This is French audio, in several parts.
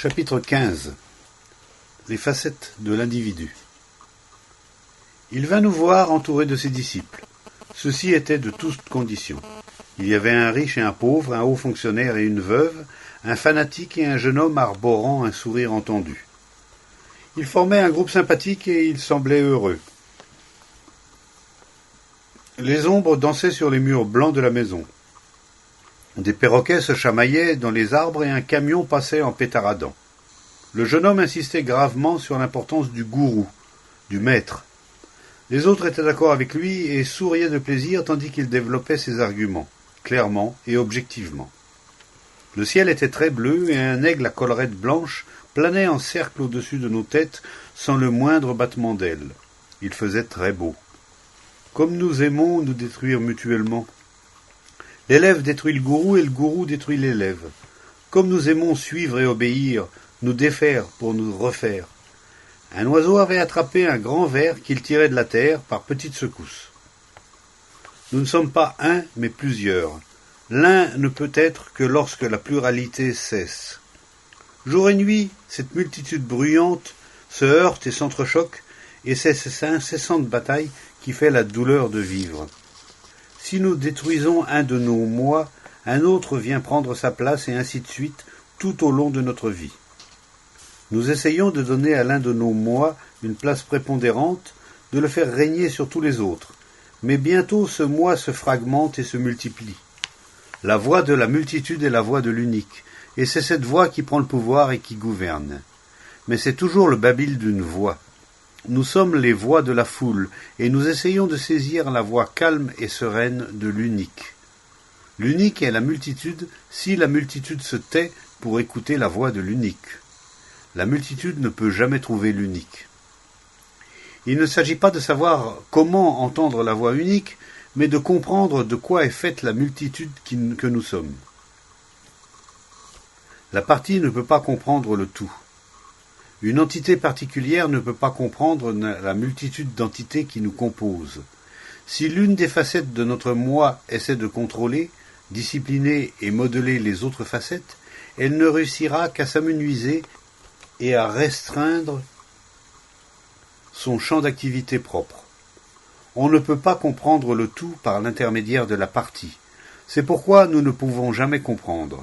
Chapitre 15. Les facettes de l'individu. Il vint nous voir entouré de ses disciples. Ceux-ci étaient de toutes conditions. Il y avait un riche et un pauvre, un haut fonctionnaire et une veuve, un fanatique et un jeune homme arborant un sourire entendu. Ils formaient un groupe sympathique et ils semblaient heureux. Les ombres dansaient sur les murs blancs de la maison. Des perroquets se chamaillaient dans les arbres et un camion passait en pétaradant. Le jeune homme insistait gravement sur l'importance du gourou, du maître. Les autres étaient d'accord avec lui et souriaient de plaisir tandis qu'il développait ses arguments, clairement et objectivement. Le ciel était très bleu et un aigle à collerette blanche planait en cercle au-dessus de nos têtes sans le moindre battement d'ailes. Il faisait très beau. Comme nous aimons nous détruire mutuellement. L'élève détruit le gourou et le gourou détruit l'élève. Comme nous aimons suivre et obéir, nous défaire pour nous refaire. Un oiseau avait attrapé un grand ver qu'il tirait de la terre par petites secousses. Nous ne sommes pas un, mais plusieurs. L'un ne peut être que lorsque la pluralité cesse. Jour et nuit, cette multitude bruyante se heurte et s'entrechoque, et c'est cette incessante bataille qui fait la douleur de vivre. Si nous détruisons un de nos moi, un autre vient prendre sa place et ainsi de suite tout au long de notre vie. Nous essayons de donner à l'un de nos moi une place prépondérante, de le faire régner sur tous les autres, mais bientôt ce moi se fragmente et se multiplie. La voix de la multitude est la voix de l'unique, et c'est cette voix qui prend le pouvoir et qui gouverne. Mais c'est toujours le babil d'une voix. Nous sommes les voix de la foule, et nous essayons de saisir la voix calme et sereine de l'unique. L'unique est la multitude si la multitude se tait pour écouter la voix de l'unique. La multitude ne peut jamais trouver l'unique. Il ne s'agit pas de savoir comment entendre la voix unique, mais de comprendre de quoi est faite la multitude que nous sommes. La partie ne peut pas comprendre le tout. Une entité particulière ne peut pas comprendre la multitude d'entités qui nous composent. Si l'une des facettes de notre moi essaie de contrôler, discipliner et modeler les autres facettes, elle ne réussira qu'à s'amenuiser et à restreindre son champ d'activité propre. On ne peut pas comprendre le tout par l'intermédiaire de la partie. C'est pourquoi nous ne pouvons jamais comprendre.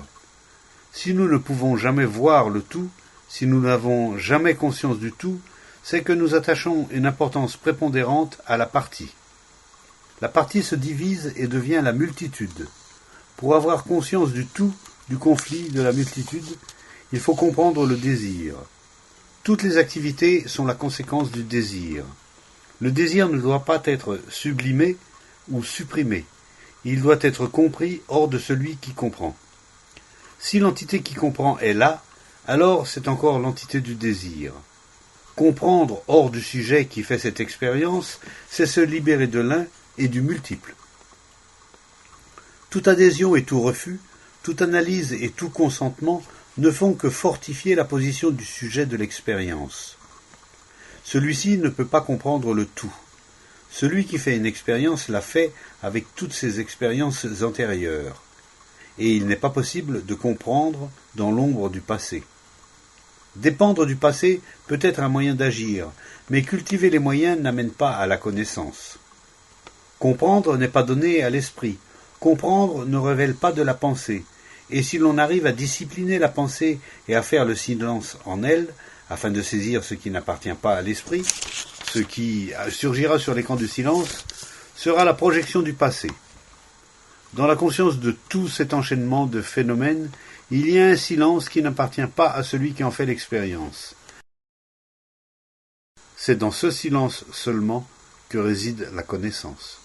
Si nous ne pouvons jamais voir le tout, si nous n'avons jamais conscience du tout, c'est que nous attachons une importance prépondérante à la partie. La partie se divise et devient la multitude. Pour avoir conscience du tout, du conflit, de la multitude, il faut comprendre le désir. Toutes les activités sont la conséquence du désir. Le désir ne doit pas être sublimé ou supprimé. Il doit être compris hors de celui qui comprend. Si l'entité qui comprend est là, alors c'est encore l'entité du désir. Comprendre hors du sujet qui fait cette expérience, c'est se libérer de l'un et du multiple. Toute adhésion et tout refus, toute analyse et tout consentement ne font que fortifier la position du sujet de l'expérience. Celui-ci ne peut pas comprendre le tout. Celui qui fait une expérience l'a fait avec toutes ses expériences antérieures. Et il n'est pas possible de comprendre dans l'ombre du passé. Dépendre du passé peut être un moyen d'agir, mais cultiver les moyens n'amène pas à la connaissance. Comprendre n'est pas donné à l'esprit. Comprendre ne révèle pas de la pensée. Et si l'on arrive à discipliner la pensée et à faire le silence en elle, afin de saisir ce qui n'appartient pas à l'esprit, ce qui surgira sur l'écran du silence sera la projection du passé. Dans la conscience de tout cet enchaînement de phénomènes, il y a un silence qui n'appartient pas à celui qui en fait l'expérience. C'est dans ce silence seulement que réside la connaissance.